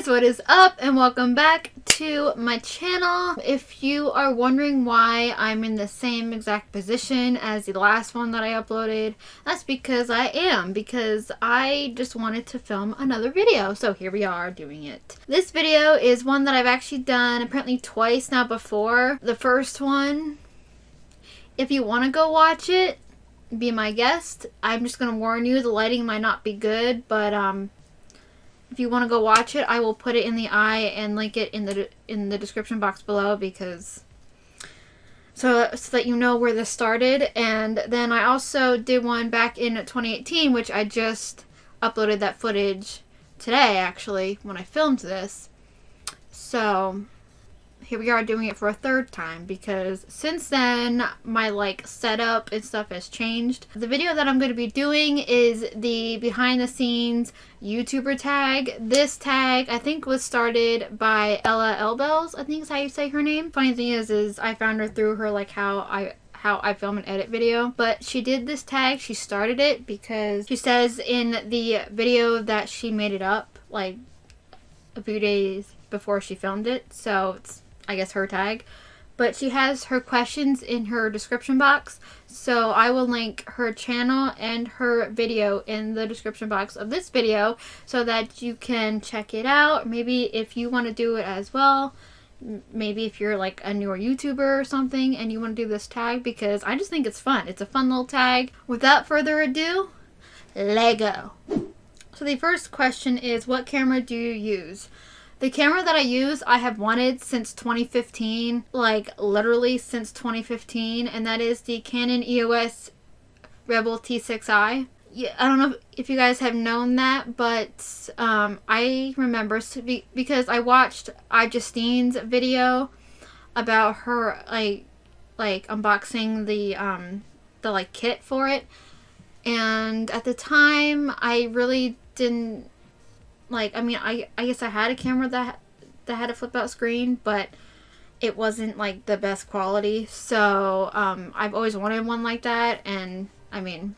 guys, what is up and welcome back to my channel. If you are wondering why I'm in the same exact position as the last one that I uploaded, that's because I just wanted to film another video, so here we are doing it. This video is one that I've actually done apparently twice now before. The first one, if you want to go watch it, be my guest. I'm just gonna warn you, the lighting might not be good, but if you want to go watch it, I will put it in the eye and link it in the description box below, because so that you know where this started. And then I also did one back in 2018, which I just uploaded that footage today, actually, when I filmed this. So here we are doing it for a third time, because since then my setup and stuff has changed. The video that I'm going to be doing is the behind the scenes YouTuber tag. This tag I think was started by Ella Elbels, I think is how you say her name. Funny thing is I found her through her how I film and edit video. But she did this tag, she started it because she says in the video that she made it up like a few days before she filmed it, so it's I guess her tag. But she has her questions in her description box, so I will link her channel and her video in the description box of this video so that you can check it out. Maybe if you want to do it as well, maybe if you're like a newer YouTuber or something and you want to do this tag, because I just think it's fun. It's a fun little tag. Without further ado, Lego. So the first question is, what camera do you use? The camera that I use, I have wanted since 2015, like literally since 2015, and that is the Canon EOS Rebel T6i. Yeah, I don't know if you guys have known that, but I remember because I watched Justine's video about her like unboxing the kit for it, and at the time I really didn't. I guess I had a camera that had a flip out screen, but it wasn't like the best quality. So I've always wanted one like that, and I mean,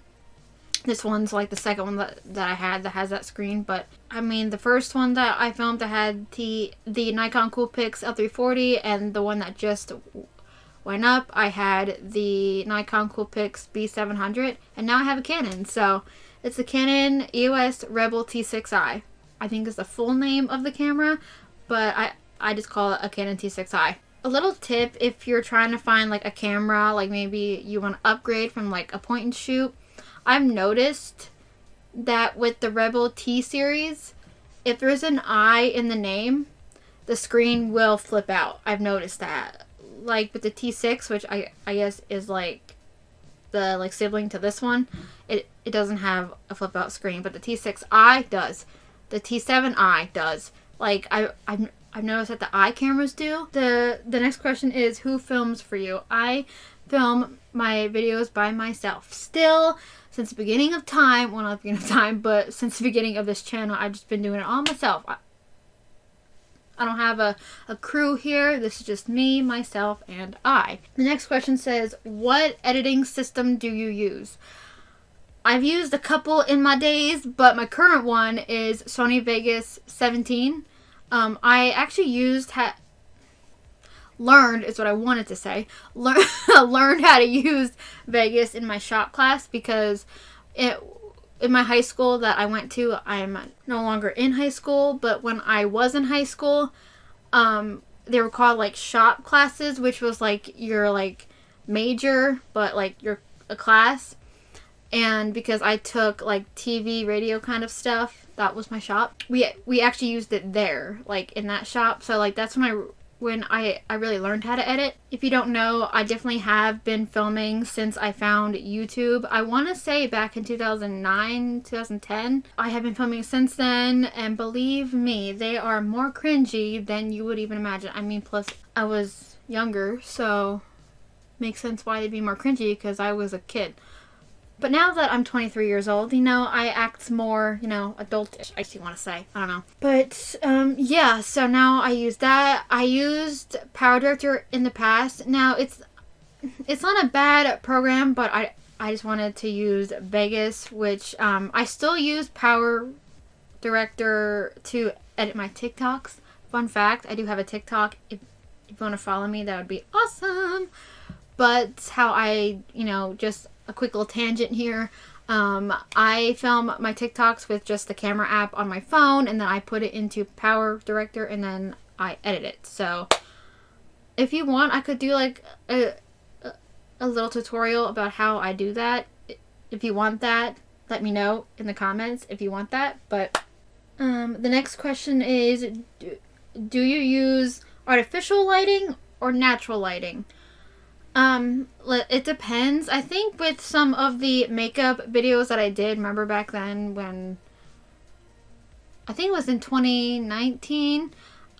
this one's like the second one that I had that has that screen. But I mean, the first one that I filmed that had the Nikon Coolpix L340, and the one that just went up, I had the Nikon Coolpix B700, and now I have a Canon. So it's the Canon EOS Rebel T6i. I think is the full name of the camera, but I just call it a Canon T6i. A little tip, if you're trying to find like a camera, like maybe you want to upgrade from like a point and shoot, I've noticed that with the Rebel T series, if there's an I in the name, the screen will flip out. I've noticed that. Like with the T6, which I guess is like the sibling to this one, it doesn't have a flip out screen, but the T6i does. The T7i does. Like I've noticed that the I cameras do. The next question is, who films for you? I film my videos by myself. Still, since the beginning of time, well, not the beginning of time, but since the beginning of this channel, I've just been doing it all myself. I don't have a crew here. This is just me, myself, and I. The next question says, what editing system do you use? I've used a couple in my days, but my current one is Sony Vegas 17. I actually learned is what I wanted to say. Learned how to use Vegas in my shop class, because in my high school that I went to, I'm no longer in high school, but when I was in high school, they were called like shop classes, which was like your like major, but like a class. And because I took like TV, radio kind of stuff, that was my shop. We actually used it there, like in that shop. So like that's when I really learned how to edit. If you don't know, I definitely have been filming since I found YouTube. I want to say back in 2009, 2010. I have been filming since then, and believe me, they are more cringy than you would even imagine. I mean, plus I was younger, so makes sense why they'd be more cringy, because I was a kid. But now that I'm 23 years old, I act more, adultish, I actually want to say. I don't know. But, yeah, so now I use that. I used Power Director in the past. Now, it's not a bad program, but I just wanted to use Vegas, which, I still use Power Director to edit my TikToks. Fun fact, I do have a TikTok. If you want to follow me, that would be awesome. But how I, just a quick little tangent here. I film my TikToks with just the camera app on my phone, and then I put it into Power Director, and then I edit it. So if you want, I could do like a little tutorial about how I do that. If you want that, let me know in the comments if you want that. But the next question is, do you use artificial lighting or natural lighting? It depends. I think with some of the makeup videos that I did, remember back then when, I think it was in 2019,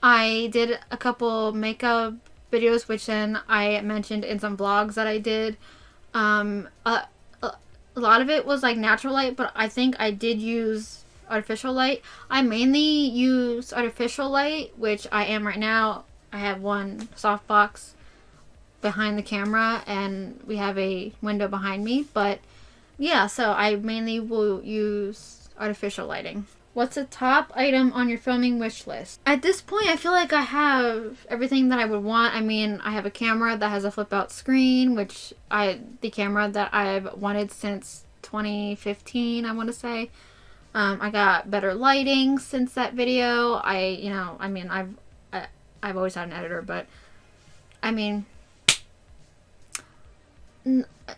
I did a couple makeup videos, which then I mentioned in some vlogs that I did. A lot of it was like natural light, but I think I did use artificial light. I mainly use artificial light, which I am right now. I have one softbox behind the camera, and we have a window behind me. But yeah, so I mainly will use artificial lighting. What's a top item on your filming wish list? At this point, I feel like I have everything that I would want. I mean, I have a camera that has a flip out screen, which the camera that I've wanted since 2015, I want to say. I got better lighting since that video. I've always had an editor, but I mean,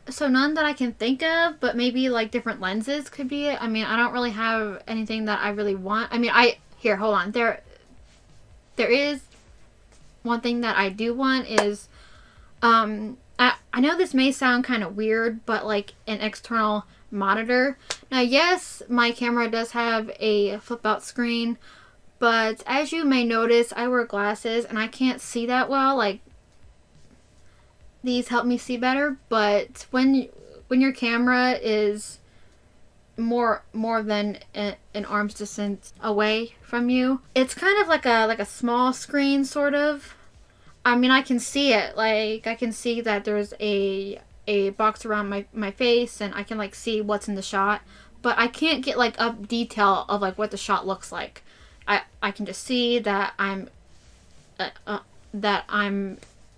so none that I can think of, but maybe like different lenses could be it. I mean, I don't really have anything that I really want. I mean, hold on. There is one thing that I do want is, I know this may sound kind of weird, but like an external monitor. Now, yes, my camera does have a flip out screen, but as you may notice, I wear glasses and I can't see that well. Like, these help me see better, but when your camera is more than an arm's distance away from you, it's kind of like a small screen, sort of. I mean, I can see it. Like, I can see that there's a box around my face, and I can like see what's in the shot, but I can't get like up detail of like what the shot looks like. I can just see that I'm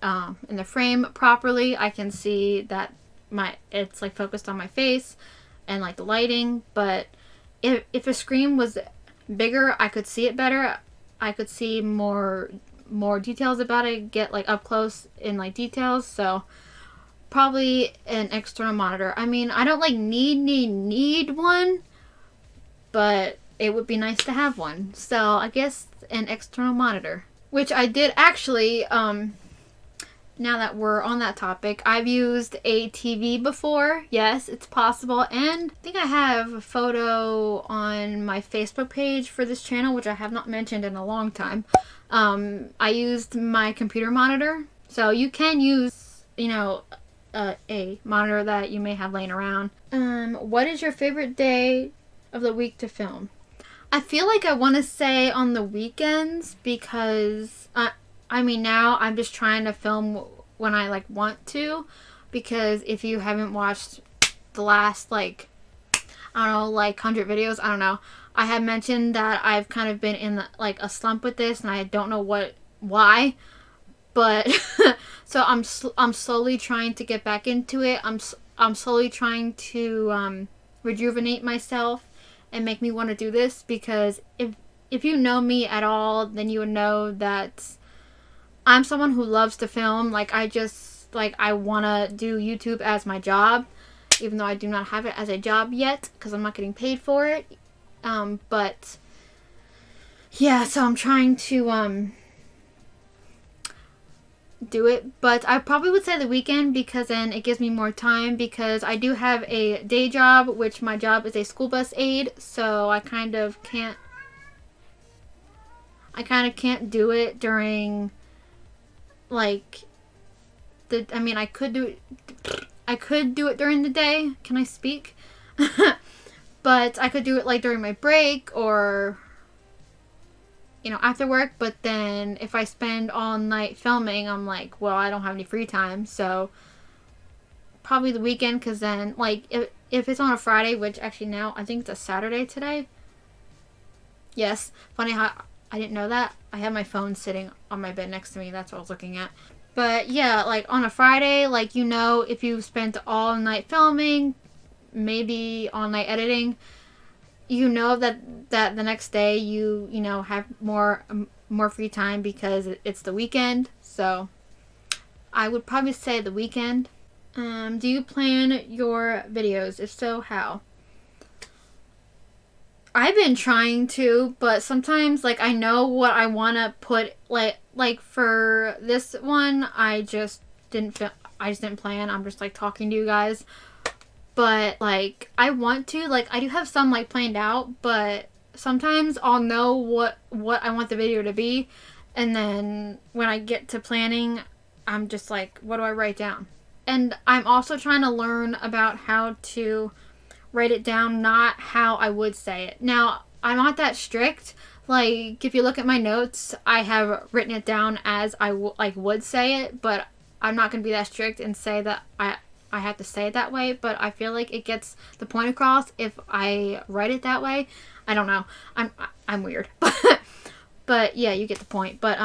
in the frame properly. I can see that it's like focused on my face and like the lighting. But if a screen was bigger, I could see it better. I could see more details about it, get like up close in like details. So probably an external monitor. I mean, I don't like need one, but it would be nice to have one. So I guess an external monitor, which I did actually, now that we're on that topic, I've used a TV before. Yes, it's possible. And I think I have a photo on my Facebook page for this channel, which I have not mentioned in a long time. I used my computer monitor. So you can use, a monitor that you may have laying around. What is your favorite day of the week to film? I feel like I want to say on the weekends, because now I'm just trying to film when I like want to, because if you haven't watched the last 100 videos, I don't know, I have mentioned that I've kind of been in a slump with this, and I don't know why, but so I'm slowly trying to get back into it. I'm slowly trying to rejuvenate myself and make me want to do this, because if you know me at all, then you would know that I'm someone who loves to film. Like, I want to do YouTube as my job, even though I do not have it as a job yet, because I'm not getting paid for it. But yeah, so I'm trying to do it, but I probably would say the weekend, because then it gives me more time, because I do have a day job, which my job is a school bus aide, so I kind of can't do it during I could do it during the day. Can I speak? But I could do it during my break, or after work. But then if I spend all night filming, I'm like, well, I don't have any free time. So probably the weekend, because then if it's on a Friday, which actually now I think it's a Saturday today. Yes, funny how I didn't know that. I had my phone sitting on my bed next to me. That's what I was looking at. But yeah, like on a Friday, like, you know, if you spent all night filming, maybe all night editing, you know that the next day you know, have more free time because it's the weekend. So I would probably say the weekend. Do you plan your videos? If so, how? I've been trying to, but sometimes, like, I know what I want to put, like for this one, I just didn't plan. I'm just, like, talking to you guys. But, like, I want to, like, I do have some, like, planned out, but sometimes I'll know what I want the video to be, and then when I get to planning, I'm just like, what do I write down? And I'm also trying to learn about how to write it down, not how I would say it. Now, I'm not that strict. Like, if you look at my notes, I have written it down as I would say it, but I'm not going to be that strict and say that I have to say it that way. But I feel like it gets the point across if I write it that way. I don't know. I'm weird. But yeah, you get the point. But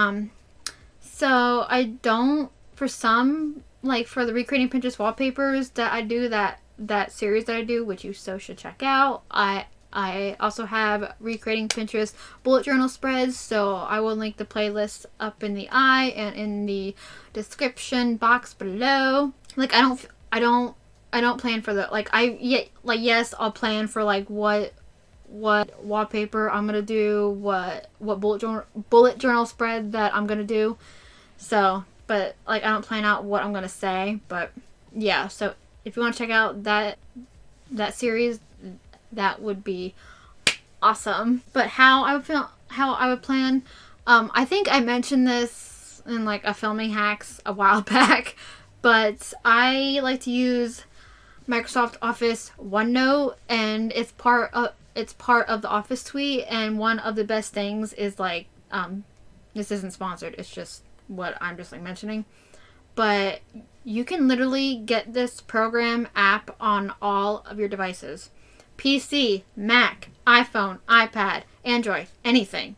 so I don't, for some, like for the recreating Pinterest wallpapers that I do, that series that I do, which you so should check out. I also have recreating Pinterest bullet journal spreads, so I will link the playlist up in the eye and in the description box below. Like, I don't plan for the, like, yes, I'll plan for like what wallpaper I'm gonna do, what bullet journal spread that I'm gonna do. So, but like, I don't plan out what I'm gonna say. But yeah, so if you want to check out that series, that would be awesome. But how I would plan, I think I mentioned this in like a filming hacks a while back, but I like to use Microsoft Office OneNote, and it's part of the Office suite. And one of the best things is like, this isn't sponsored, it's just what I'm just like mentioning, but you can literally get this program app on all of your devices. PC, Mac, iPhone, iPad, Android, anything.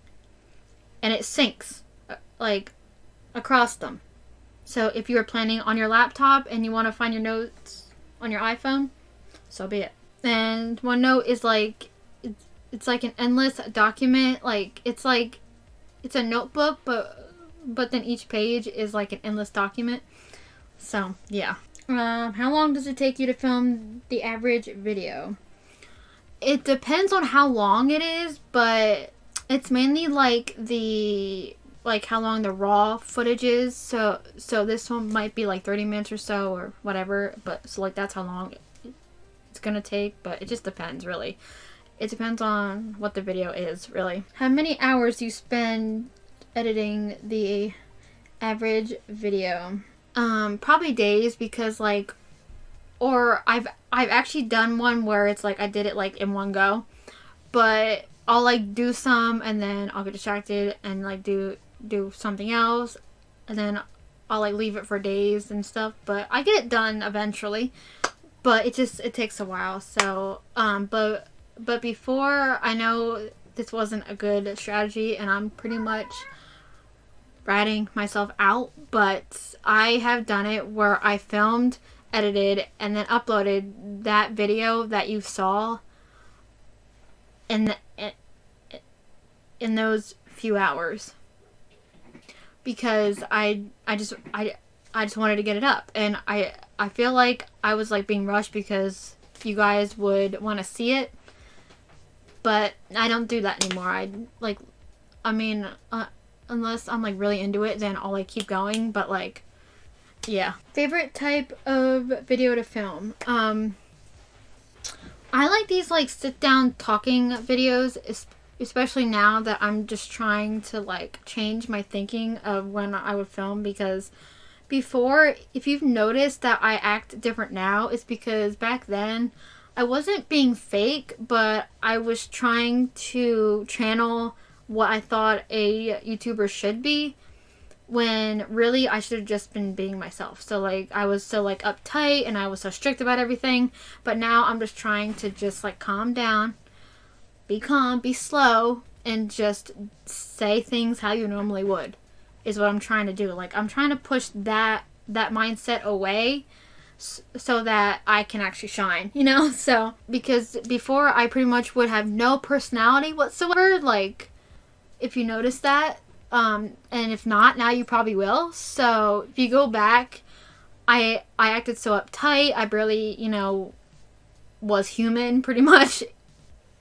And it syncs, like, across them. So if you are planning on your laptop and you want to find your notes on your iPhone, so be it. And OneNote is like, it's like an endless document. Like, it's a notebook, but then each page is like an endless document. So, yeah. How long does it take you to film the average video? It depends on how long it is, but it's mainly like how long the raw footage is. So this one might be like 30 minutes or so or whatever, but so like that's how long it's gonna take, but it just depends, really. It depends on what the video is, really. How many hours do you spend editing the average video? Probably days, because like, or I've actually done one where it's like I did it like in one go, but I'll like do some and then I'll get distracted and like do something else, and then I'll like leave it for days and stuff, but I get it done eventually. But it takes a while. So but before, I know this wasn't a good strategy and I'm pretty much ratting myself out, but I have done it where I filmed, edited, and then uploaded that video that you saw in those few hours, because I just wanted to get it up, and I feel like I was like being rushed because you guys would want to see it, but I don't do that anymore. Unless I'm like really into it, then I'll like keep going, but like, yeah. Favorite type of video to film? I like these like sit down talking videos, especially now that I'm just trying to like change my thinking of when I would film, because before, if you've noticed that I act different now, it's because back then I wasn't being fake, but I was trying to channel what I thought a YouTuber should be, when really I should have just been being myself. So like, I was so like uptight and I was so strict about everything, but now I'm just trying to just like calm down, be calm, be slow, and just say things how you normally would, is what I'm trying to do. Like, I'm trying to push that mindset away so that I can actually shine, you know? So, because before I pretty much would have no personality whatsoever, like, if you notice that, and if not, now you probably will. So, if you go back, I acted so uptight, I barely, you know, was human, pretty much.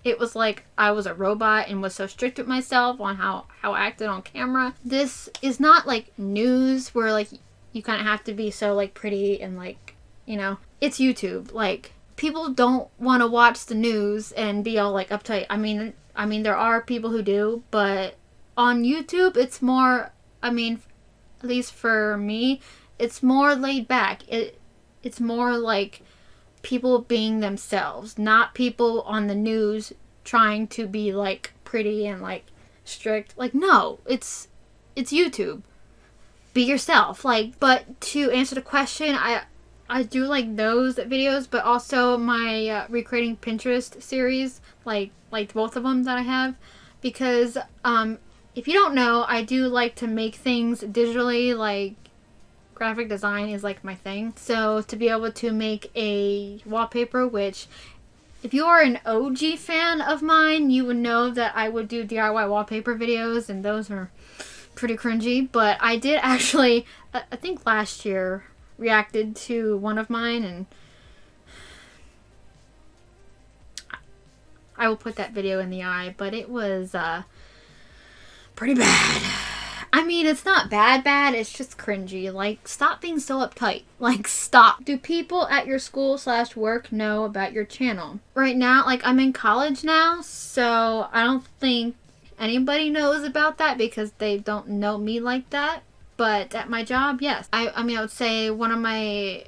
It was like I was a robot and was so strict with myself on how I acted on camera. This is not like news where like you kind of have to be so like pretty and like, you know, it's YouTube. Like, people don't want to watch the news and be all like uptight. I mean there are people who do, but on YouTube it's more, I mean, at least for me, it's more laid back. It's more like people being themselves, not people on the news trying to be like pretty and like strict. Like, no, it's YouTube. Be yourself. Like, but to answer the question, I do like those videos, but also my recreating Pinterest series, like both of them that I have, because if you don't know, I do like to make things digitally. Like, graphic design is like my thing. So to be able to make a wallpaper, which if you are an OG fan of mine, you would know that I would do DIY wallpaper videos, and those are pretty cringy. But I did actually, I think last year, reacted to one of mine, and I will put that video in the eye, but it was pretty bad. I mean, it's not bad, it's just cringy. Like, stop being so uptight. Like, stop. Do people at your school/work know about your channel? Right now, like, I'm in college now, so I don't think anybody knows about that because they don't know me like that. But at my job, yes. I mean, I would say one of my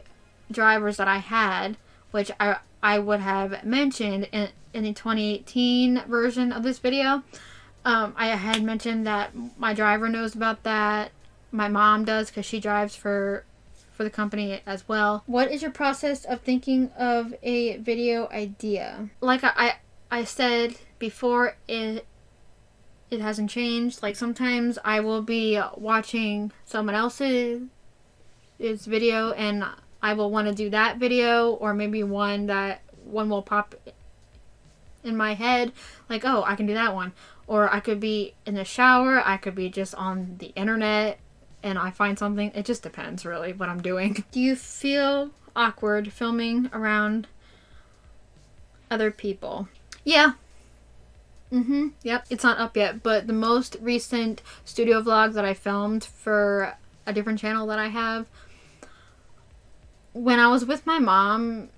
drivers that I had, which I would have mentioned in the 2018 version of this video, I had mentioned that my driver knows about that. My mom does because she drives for the company as well. What is your process of thinking of a video idea? Like I said before, it hasn't changed. Like, sometimes I will be watching someone else's video and I will want to do that video, or maybe one will pop in my head like, oh, I can do that one. Or I could be in the shower, I could be just on the internet and I find something. It just depends really what I'm doing. Do you feel awkward filming around other people? Yeah. Yep. It's not up yet, but the most recent studio vlog that I filmed for a different channel that I have, when I was with my mom,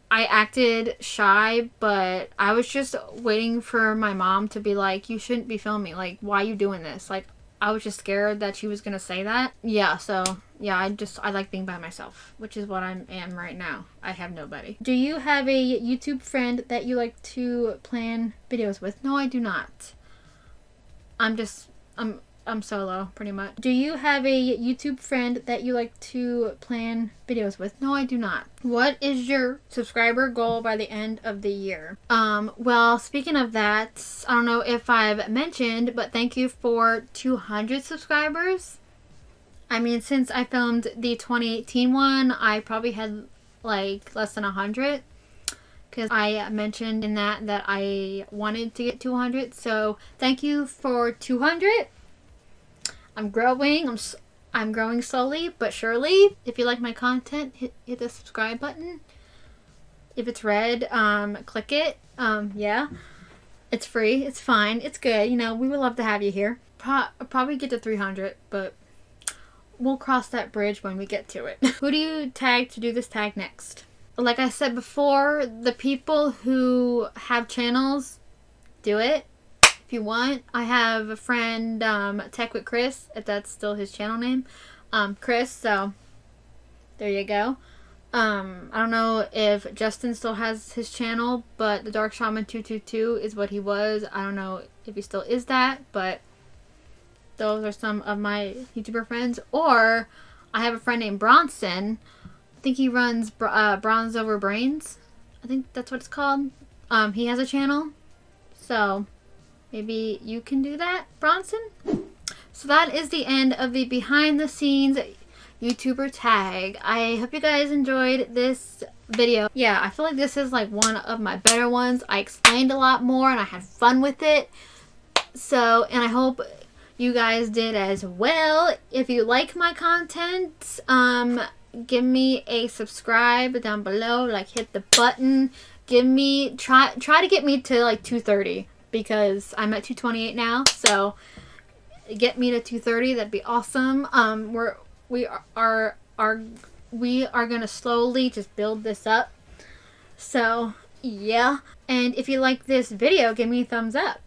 I acted shy, but I was just waiting for my mom to be like, you shouldn't be filming. Like, why are you doing this? Like, I was just scared that she was going to say that. Yeah, so, yeah, I like being by myself, which is what I am right now. I have nobody. Do you have a YouTube friend that you like to plan videos with? No, I do not. I'm solo, pretty much. Do you have a YouTube friend that you like to plan videos with? No, I do not. What is your subscriber goal by the end of the year? Well, speaking of that, I don't know if I've mentioned, but thank you for 200 subscribers. I mean, since I filmed the 2018 one, I probably had like less than 100. Because I mentioned in that I wanted to get 200. So thank you for 200. I'm growing. I'm growing slowly but surely. If you like my content, hit the subscribe button. If it's red, click it. Yeah, it's free. It's fine. It's good. You know, we would love to have you here. Probably get to 300, but we'll cross that bridge when we get to it. Who do you tag to do this tag next? Like I said before, the people who have channels, do it. If you want. I have a friend, Tech with Chris, if that's still his channel name. Chris, so there you go. I don't know if Justin still has his channel, but the Dark Shaman 222 is what he was. I don't know if he still is that, but those are some of my YouTuber friends. Or I have a friend named Bronson. I think he runs Bronze Over Brains. I think that's what it's called. He has a channel. So Maybe you can do that, Bronson? So that is the end of the behind the scenes YouTuber tag. I hope you guys enjoyed this video. Yeah, I feel like this is like one of my better ones. I explained a lot more and I had fun with it. So, and I hope you guys did as well. If you like my content, give me a subscribe down below. Like, hit the button. Try to get me to like 230 because I'm at 228 now. So get me to 230. That'd be awesome. We are gonna slowly just build this up. So yeah. And if you like this video, give me a thumbs up.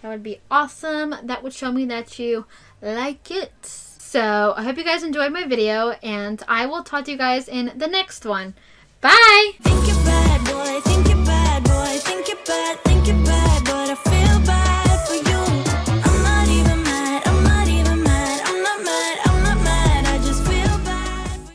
That would be awesome. That would show me that you like it. So I hope you guys enjoyed my video, and I will talk to you guys in the next one. Bye! Think you're bad, boy. Think you're bad, boy. Think you're bad, but I feel